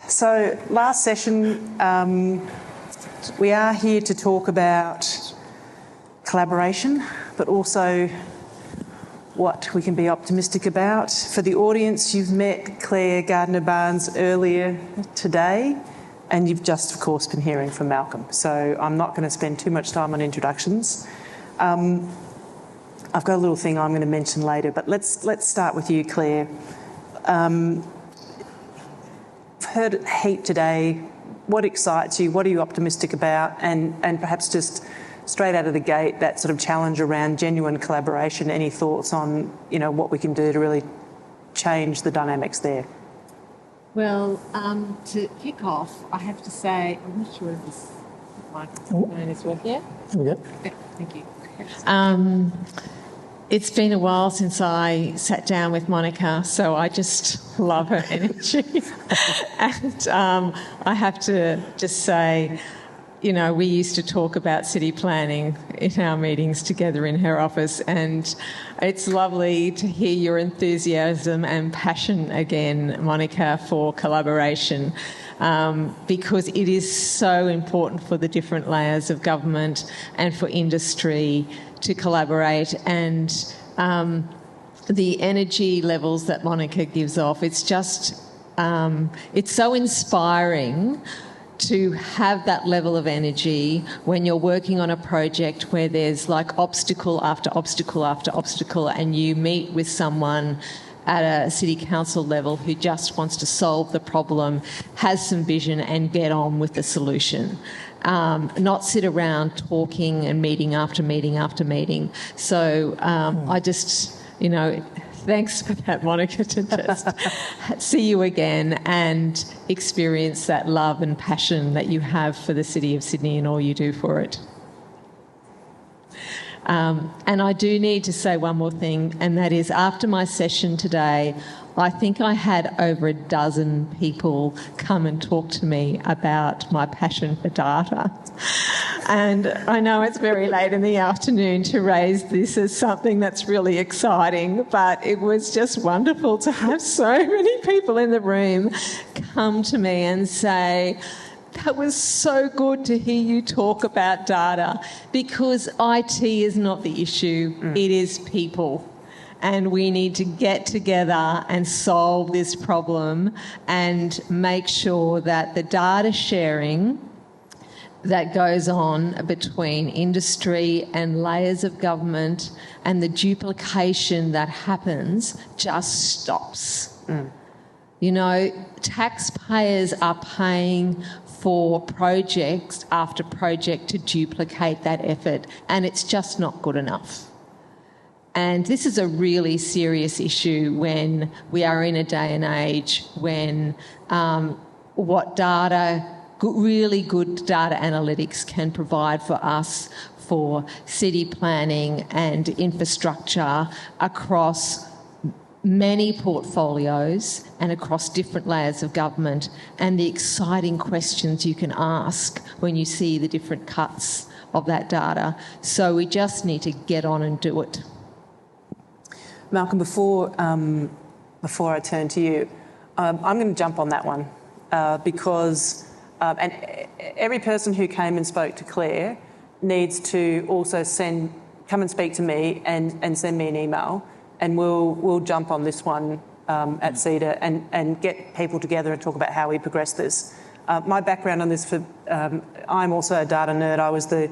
So last session, we are here to talk about collaboration, but also what we can be optimistic about. For the audience, you've met Clare Gardiner-Barnes earlier today, and you've just, of course, been hearing from Malcolm. So I'm not going to spend too much time on introductions. I've got a little thing I'm going to mention later, but let's start with you, Clare. I've heard a heap today. What excites you? What are you optimistic about? And perhaps just straight out of the gate, that sort of challenge around genuine collaboration. Any thoughts on, what we can do to really change the dynamics there? Well, to kick off, I have to say, I'm not sure if this microphone is working. Yeah? Yeah. Thank you. It's been a while since I sat down with Monica, so I just love her energy. And I have to just say, we used to talk about city planning in our meetings together in her office, and it's lovely to hear your enthusiasm and passion again, Monica, for collaboration, because it is so important for the different layers of government and for industry to collaborate, and the energy levels that Monica gives off, it's just, it's so inspiring to have that level of energy when you're working on a project where there's like obstacle after obstacle after obstacle, and you meet with someone at a city council level who just wants to solve the problem, has some vision and get on with the solution. Not sit around talking and meeting after meeting after meeting. So I just, thanks for that, Monica, to just see you again and experience that love and passion that you have for the City of Sydney and all you do for it. And I do need to say one more thing, and that is after my session today, I think I had over a dozen people come and talk to me about my passion for data. And I know it's very late in the afternoon to raise this as something that's really exciting, but it was just wonderful to have so many people in the room come to me and say, that was so good to hear you talk about data, because IT is not the issue, it is people. And we need to get together and solve this problem and make sure that the data sharing that goes on between industry and layers of government and the duplication that happens just stops. Taxpayers are paying for project after project to duplicate that effort, and it's just not good enough. And this is a really serious issue when we are in a day and age when what really good data analytics can provide for us for city planning and infrastructure across many portfolios and across different layers of government, and the exciting questions you can ask when you see the different cuts of that data. So we just need to get on and do it. Malcolm, before I turn to you, I'm going to jump on that one because and every person who came and spoke to Clare needs to also come and speak to me and send me an email, and we'll jump on this one at CEDA and get people together and talk about how we progress this. My background on this, I'm also a data nerd. I was the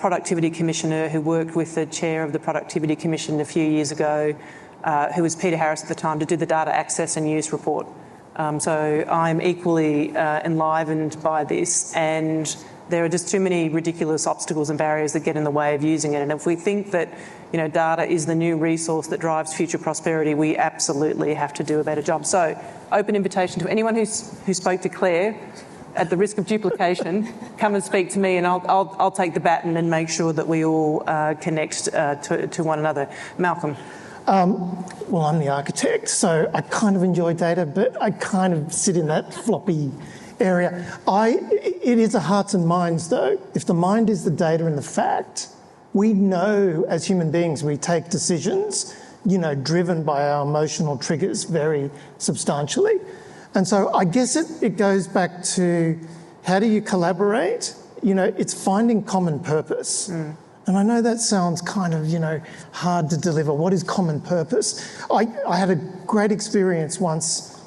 Productivity Commissioner who worked with the Chair of the Productivity Commission a few years ago, who was Peter Harris at the time, to do the Data Access and Use Report. So I'm equally enlivened by this, and there are just too many ridiculous obstacles and barriers that get in the way of using it. And if we think that data is the new resource that drives future prosperity, we absolutely have to do a better job. So open invitation to anyone who spoke to Clare. At the risk of duplication, come and speak to me, and I'll take the baton and make sure that we all connect to one another. Malcolm. Well, I'm the architect, so I kind of enjoy data, but I kind of sit in that floppy area. It is a hearts and minds, though. If the mind is the data and the fact, we know as human beings we take decisions, driven by our emotional triggers very substantially. And so I guess it goes back to how do you collaborate? You know, it's finding common purpose. And I know that sounds kind of, hard to deliver. What is common purpose? I had a great experience once,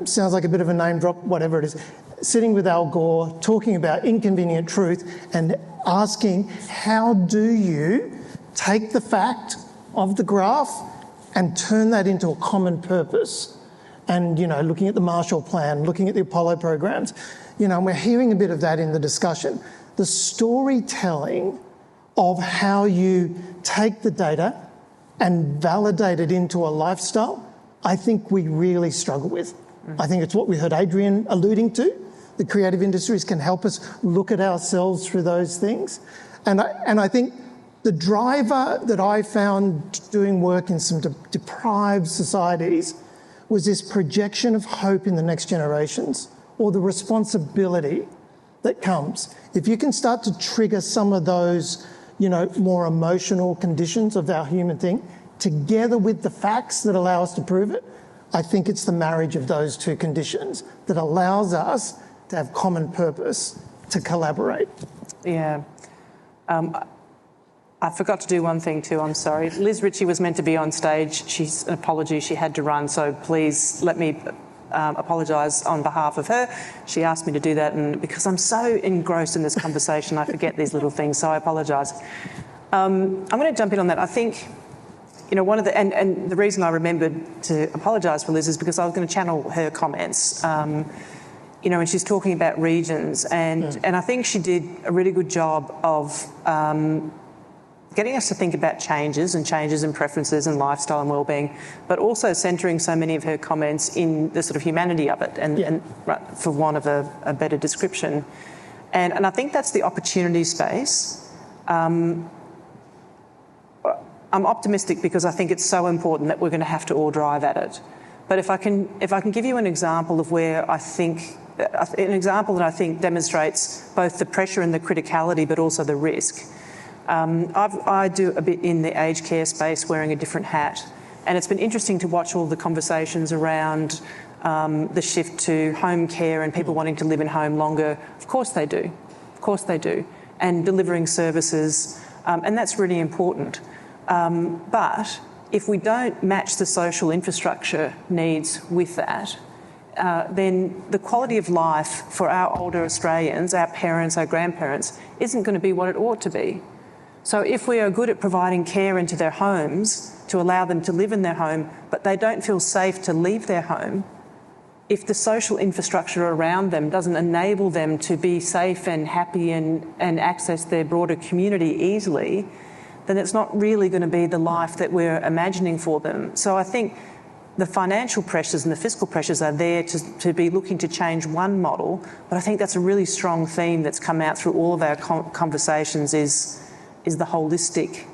sounds like a bit of a name drop, whatever it is, sitting with Al Gore, talking about inconvenient truth and asking, how do you take the fact of the graph and turn that into a common purpose? And, looking at the Marshall Plan, looking at the Apollo programs, and we're hearing a bit of that in the discussion. The storytelling of how you take the data and validate it into a lifestyle, I think we really struggle with. I think it's what we heard Adrian alluding to. The creative industries can help us look at ourselves through those things. And I think the driver that I found doing work in some deprived societies was this projection of hope in the next generations, or the responsibility that comes. If you can start to trigger some of those, more emotional conditions of our human thing, together with the facts that allow us to prove it, I think it's the marriage of those two conditions that allows us to have common purpose, to collaborate. Yeah. I forgot to do one thing too, I'm sorry. Liz Ritchie was meant to be on stage. She's an apology, she had to run, so please let me apologise on behalf of her. She asked me to do that, and because I'm so engrossed in this conversation, I forget these little things, so I apologise. I'm going to jump in on that. I think, one of the, and the reason I remembered to apologise for Liz is because I was going to channel her comments. And she's talking about regions, and I think she did a really good job of getting us to think about changes in preferences and lifestyle and wellbeing, but also centring so many of her comments in the sort of humanity of it, and for want of a better description. And I think that's the opportunity space. I'm optimistic because I think it's so important that we're going to have to all drive at it. But if I can give you an example of where I think, an example that I think demonstrates both the pressure and the criticality, but also the risk. I do a bit in the aged care space, wearing a different hat, and it's been interesting to watch all the conversations around the shift to home care and people wanting to live in home longer. Of course they do, and delivering services, and that's really important. But if we don't match the social infrastructure needs with that, then the quality of life for our older Australians, our parents, our grandparents, isn't going to be what it ought to be. So if we are good at providing care into their homes to allow them to live in their home, but they don't feel safe to leave their home, if the social infrastructure around them doesn't enable them to be safe and happy and access their broader community easily, then it's not really going to be the life that we're imagining for them. So I think the financial pressures and the fiscal pressures are there to be looking to change one model, but I think that's a really strong theme that's come out through all of our conversations is the holistic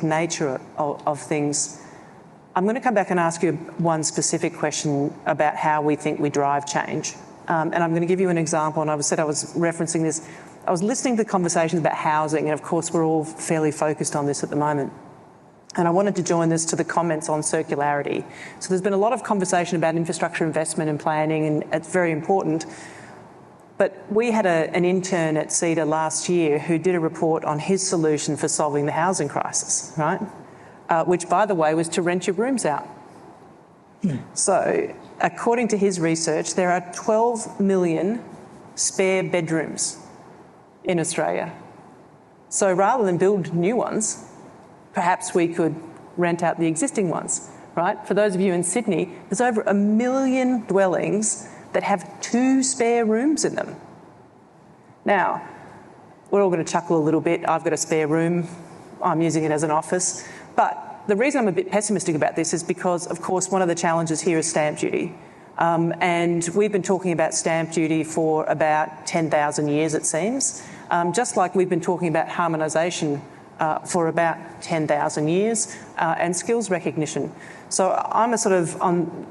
nature of things. I'm going to come back and ask you one specific question about how we think we drive change. And I'm going to give you an example, and I said I was referencing this. I was listening to conversations about housing, and of course we're all fairly focused on this at the moment. And I wanted to join this to the comments on circularity. So there's been a lot of conversation about infrastructure investment and planning, and it's very important. But we had an intern at CEDA last year who did a report on his solution for solving the housing crisis, right? Which, by the way, was to rent your rooms out. So, according to his research, there are 12 million spare bedrooms in Australia. So rather than build new ones, perhaps we could rent out the existing ones, right? For those of you in Sydney, there's over 1 million dwellings that have 2 spare rooms in them. Now, we're all going to chuckle a little bit. I've got a spare room. I'm using it as an office. But the reason I'm a bit pessimistic about this is because, of course, one of the challenges here is stamp duty. And we've been talking about stamp duty for about 10,000 years, it seems, just like we've been talking about harmonisation for about 10,000 years, and skills recognition. So I'm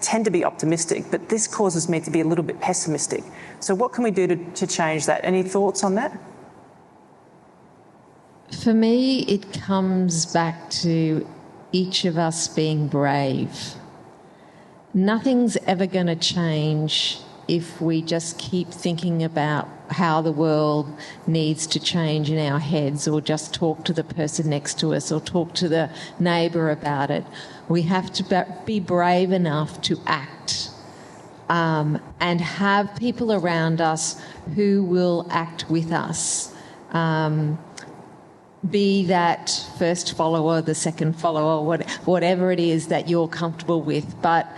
tend to be optimistic, but this causes me to be a little bit pessimistic. So what can we do to change that? Any thoughts on that? For me, it comes back to each of us being brave. nothing's ever going to change if we just keep thinking about how the world needs to change in our heads, or just talk to the person next to us or talk to the neighbour about it. We have to be brave enough to act, and have people around us who will act with us. Be that first follower, the second follower, whatever it is that you're comfortable with. But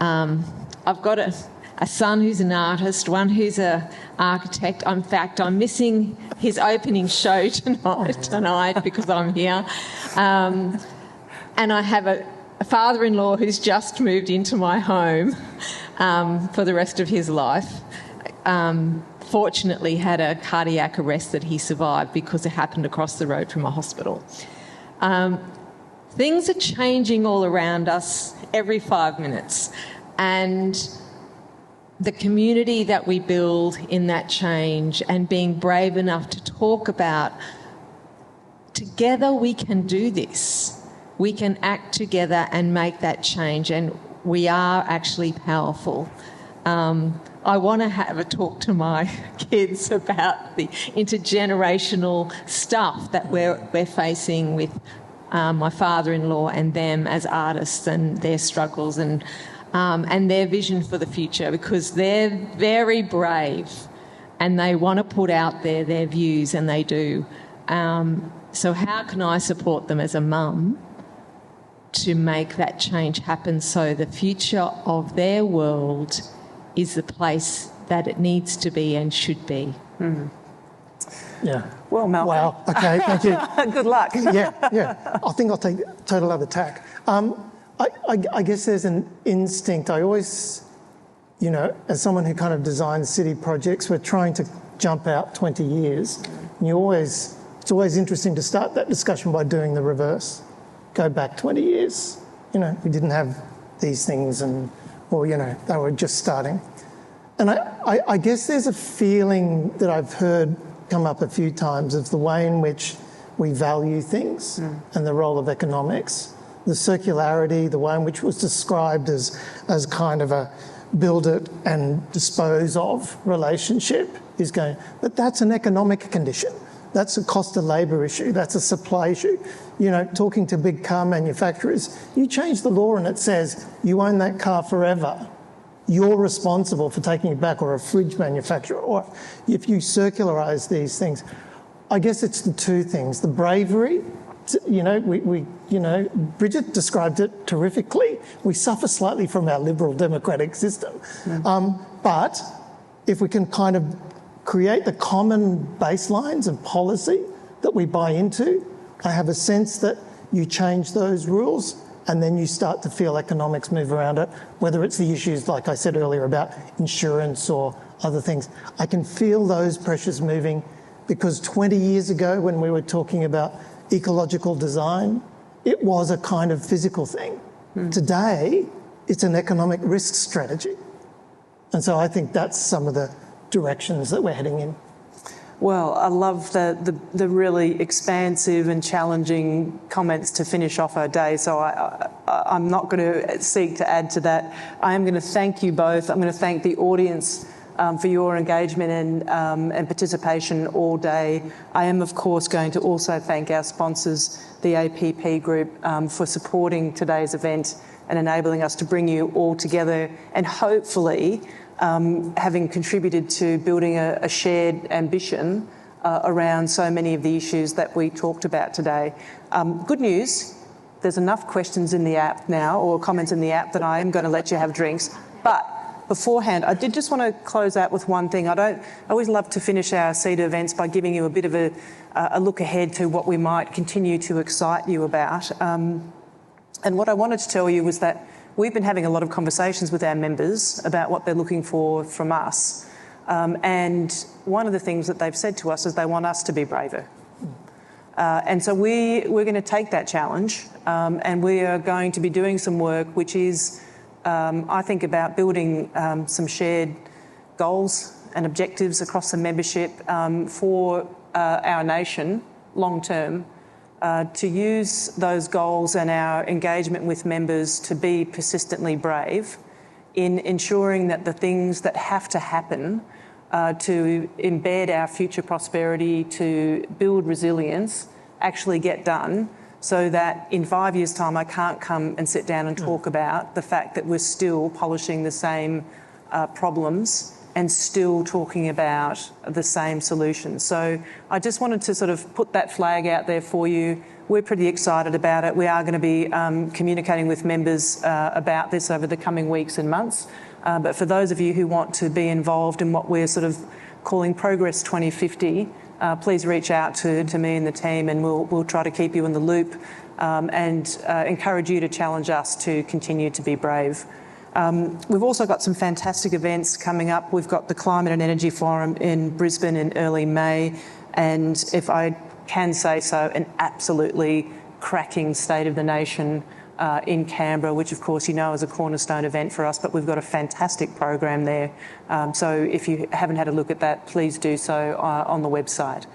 I've got a son who's an artist, one who's an architect. In fact, I'm missing his opening show tonight because I'm here. And I have a father-in-law who's just moved into my home for the rest of his life. Fortunately had a cardiac arrest that he survived because it happened across the road from a hospital. Things are changing all around us every 5 minutes, and the community that we build in that change, and being brave enough to talk about, together we can do this. We can act together and make that change, and we are actually powerful. I want to have a talk to my kids about the intergenerational stuff that we're facing with my father-in-law and them as artists, and their struggles and their vision for the future, because they're very brave and they want to put out there their views, and they do. So how can I support them as a mum to make that change happen, so the future of their world is the place that it needs to be and should be? Yeah. Well, Malcolm. Wow. Okay, thank you. Good luck. Yeah. I think I'll take total other tack. I guess there's an instinct. I always, as someone who kind of designs city projects, we're trying to jump out 20 years. And it's always interesting to start that discussion by doing the reverse. Go back 20 years. We didn't have these things, or they were just starting. And I guess there's a feeling that I've heard come up a few times of the way in which we value things and the role of economics. The circularity, the way in which it was described as kind of a build it and dispose of relationship is going, but that's an economic condition. That's a cost of labour issue. That's a supply issue. Talking to big car manufacturers, you change the law and it says you own that car forever. You're responsible for taking it back, or a fridge manufacturer, or if you circularise these things. I guess it's the two things. The bravery, Bridget described it terrifically. We suffer slightly from our liberal democratic system. But if we can kind of create the common baselines of policy that we buy into, I have a sense that you change those rules and then you start to feel economics move around it, whether it's the issues, like I said earlier, about insurance or other things. I can feel those pressures moving, because 20 years ago when we were talking about ecological design, it was a kind of physical thing. Today, it's an economic risk strategy. And so I think that's some of the directions that we're heading in. Well, I love the really expansive and challenging comments to finish off our day, so I'm not going to seek to add to that. I am going to thank you both. I'm going to thank the audience for your engagement and participation all day. I am, of course, going to also thank our sponsors, the APP Group, for supporting today's event and enabling us to bring you all together, and hopefully having contributed to building a shared ambition around so many of the issues that we talked about today. Good news, there's enough questions in the app now, or comments in the app, that I am going to let you have drinks. But beforehand, I did just want to close out with one thing. I always love to finish our CEDA events by giving you a bit of a look ahead to what we might continue to excite you about. And what I wanted to tell you was that we've been having a lot of conversations with our members about what they're looking for from us. And one of the things that they've said to us is they want us to be braver. And so we're going to take that challenge, and we are going to be doing some work which is, I think, about building some shared goals and objectives across the membership for our nation long term, to use those goals and our engagement with members to be persistently brave in ensuring that the things that have to happen to embed our future prosperity, to build resilience, actually get done, so that in 5 years' time I can't come and sit down and talk about the fact that we're still polishing the same problems and still talking about the same solutions. So I just wanted to sort of put that flag out there for you. We're pretty excited about it. We are going to be communicating with members about this over the coming weeks and months. But for those of you who want to be involved in what we're sort of calling Progress 2050, please reach out to me and the team, and we'll try to keep you in the loop and encourage you to challenge us to continue to be brave. We've also got some fantastic events coming up. We've got the Climate and Energy Forum in Brisbane in early May, and if I can say so, an absolutely cracking State of the Nation in Canberra, which of course you know is a cornerstone event for us, but we've got a fantastic program there. So if you haven't had a look at that, please do so on the website.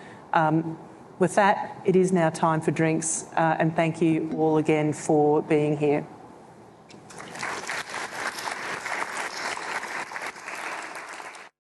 With that, it is now time for drinks, and thank you all again for being here.